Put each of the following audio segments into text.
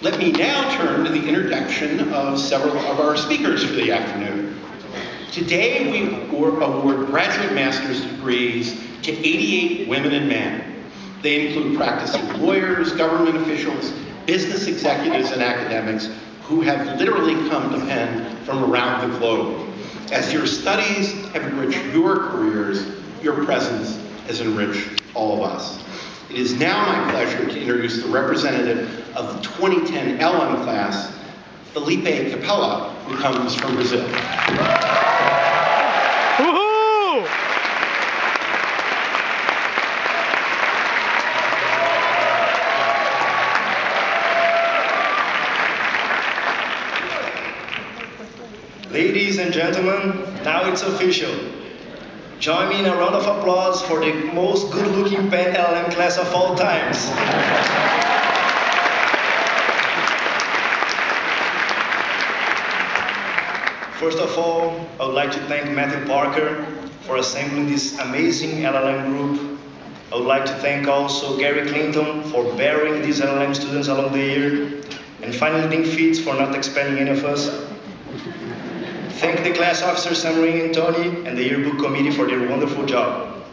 Let me now turn to the introduction of several of our speakers for the afternoon. Today we award graduate master's degrees to 88 women and men. They include practicing lawyers, government officials, business executives, and academics who have literally come to Penn from around the globe. As your studies have enriched your careers, your presence has enriched all of us. It is now my pleasure to introduce the representative of the 2010 LM class, Felipe Capella, who comes from Brazil. Woohoo! Ladies and gentlemen, now it's official. Join me in a round of applause for the most good-looking Penn LLM class of all times. First of all, I would like to thank Matthew Parker for assembling this amazing LLM group. I would like to thank also Gary Clinton for bearing these LLM students along the year. And finally, Dean Fitz for not expelling any of us. Thank the class officers Sam Ring and Tony and the yearbook committee for their wonderful job.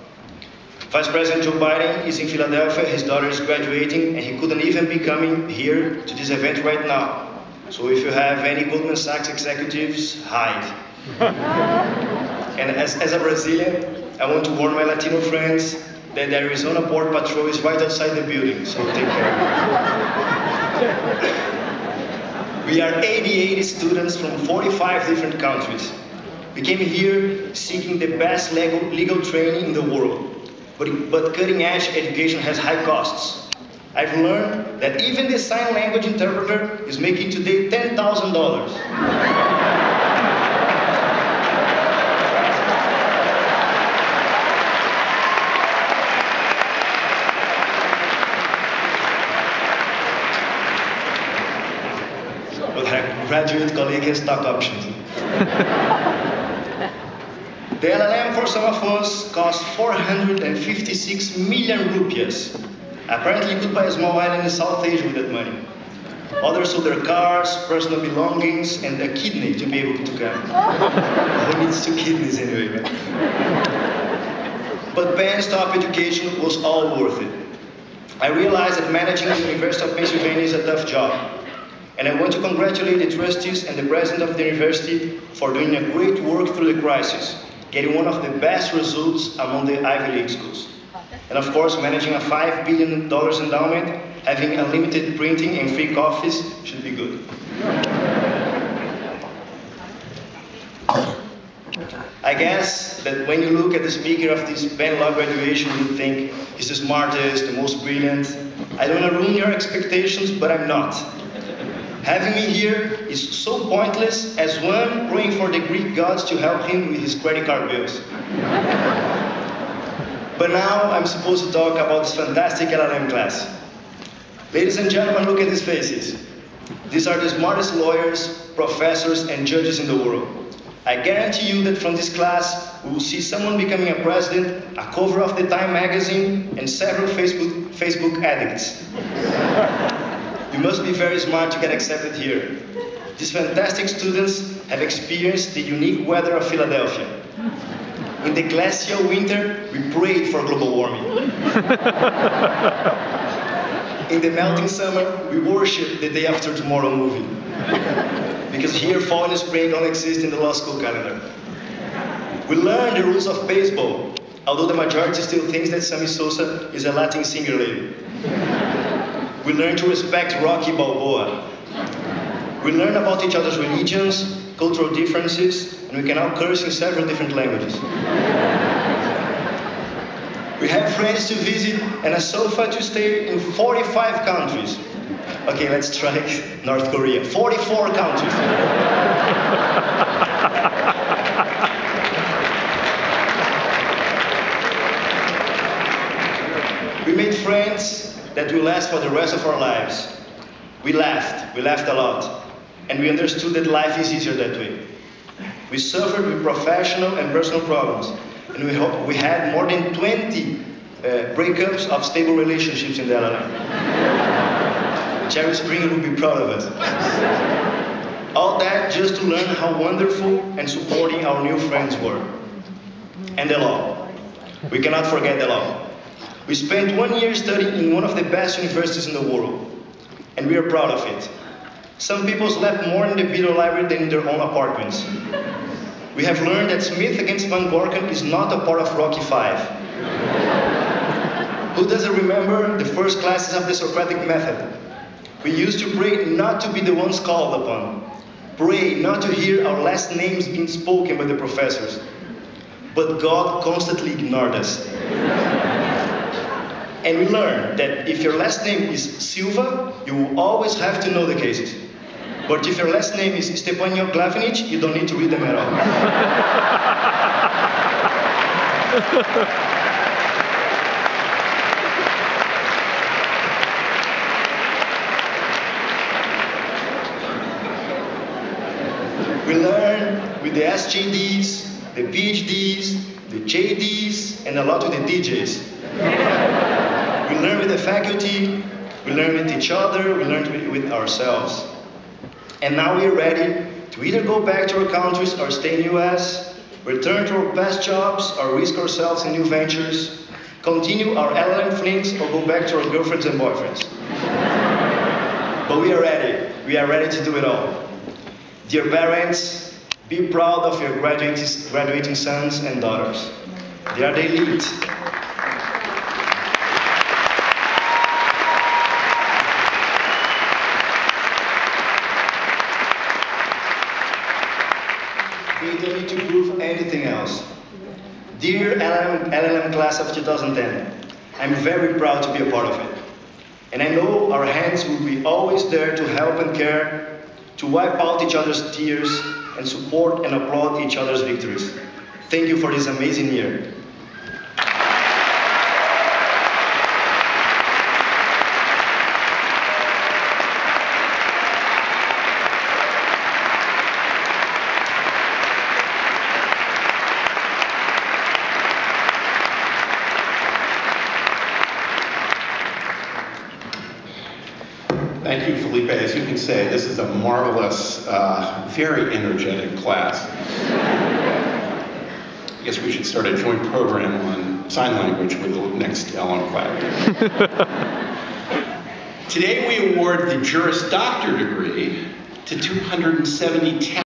Vice President Joe Biden is in Philadelphia. His daughter is graduating and he couldn't even be coming here to this event right now. So if you have any Goldman Sachs executives, hide. And as a Brazilian, I want to warn my Latino friends that the Arizona Border Patrol is right outside the building, so take care. We are 88 students from 45 different countries. We came here seeking the best legal training in the world, but cutting-edge education has high costs. I've learned that even the sign language interpreter is making today $10,000. But her graduate colleague has stock options. The LLM for some of us cost 456 million rupias. Apparently you could buy a small island in South Asia with that money. Others sold their cars, personal belongings, and a kidney to be able to come. Who needs 2 kidneys anyway, man? But Penn's top education was all worth it. I realized that managing the University of Pennsylvania is a tough job. And I want to congratulate the trustees and the president of the university for doing a great work through the crisis, getting one of the best results among the Ivy League schools. And of course, managing a $5 billion endowment, having unlimited printing and free coffees should be good. I guess that when you look at the speaker of this Penn Law graduation, you think he's the smartest, the most brilliant. I don't want to ruin your expectations, but I'm not. Having me here is so pointless as one praying for the Greek gods to help him with his credit card bills. But now I'm supposed to talk about this fantastic LLM class. Ladies and gentlemen, look at these faces. These are the smartest lawyers, professors, and judges in the world. I guarantee you that from this class, we will see someone becoming a president, a cover of the Time magazine, and several Facebook addicts. You must be very smart to get accepted here. These fantastic students have experienced the unique weather of Philadelphia. In the glacial winter, we prayed for global warming. In the melting summer, we worship the Day After Tomorrow movie. Because here, fall and spring don't exist in the law school calendar. We learned the rules of baseball, although the majority still thinks that Sammy Sosa is a Latin singer lady. We learned to respect Rocky Balboa. We learn about each other's religions, cultural differences, and we can now curse in several different languages. We have friends to visit and a sofa to stay in 45 countries. Okay, let's try North Korea. 44 countries. We made friends that will last for the rest of our lives. We laughed a lot. And we understood that life is easier that way. We suffered with professional and personal problems. And we had more than 20 breakups of stable relationships in the LLM. Jerry Springer would be proud of us. All that just to learn how wonderful and supporting our new friends were. And the law. We cannot forget the law. We spent 1 year studying in one of the best universities in the world, and we are proud of it. Some people slept more in the video library than in their own apartments. We have learned that Smith against Van Gorken is not a part of Rocky V. Who doesn't remember the first classes of the Socratic method? We used to pray not to be the ones called upon. Pray not to hear our last names being spoken by the professors. But God constantly ignored us. And we learned that if your last name is Silva, you will always have to know the cases. But if your last name is Stepanio Glavinic, you don't need to read them at all. We learn with the SJDs, the PhDs, the JDs, and a lot with the DJs. We learn with the faculty, we learn with each other, we learn with ourselves. And now we are ready to either go back to our countries or stay in the US, return to our past jobs or risk ourselves in new ventures, continue our LLM flings or go back to our girlfriends and boyfriends. But we are ready. We are ready to do it all. Dear parents, be proud of your graduating sons and daughters. They are the elite. They don't need to prove anything else. Dear LLM class of 2010, I'm very proud to be a part of it. And I know our hands will be always there to help and care, to wipe out each other's tears, and support and applaud each other's victories. Thank you for this amazing year. Thank you, Felipe. As you can say, this is a marvelous, very energetic class. I guess we should start a joint program on sign language with the next LM class. Today we award the Juris Doctor degree to 270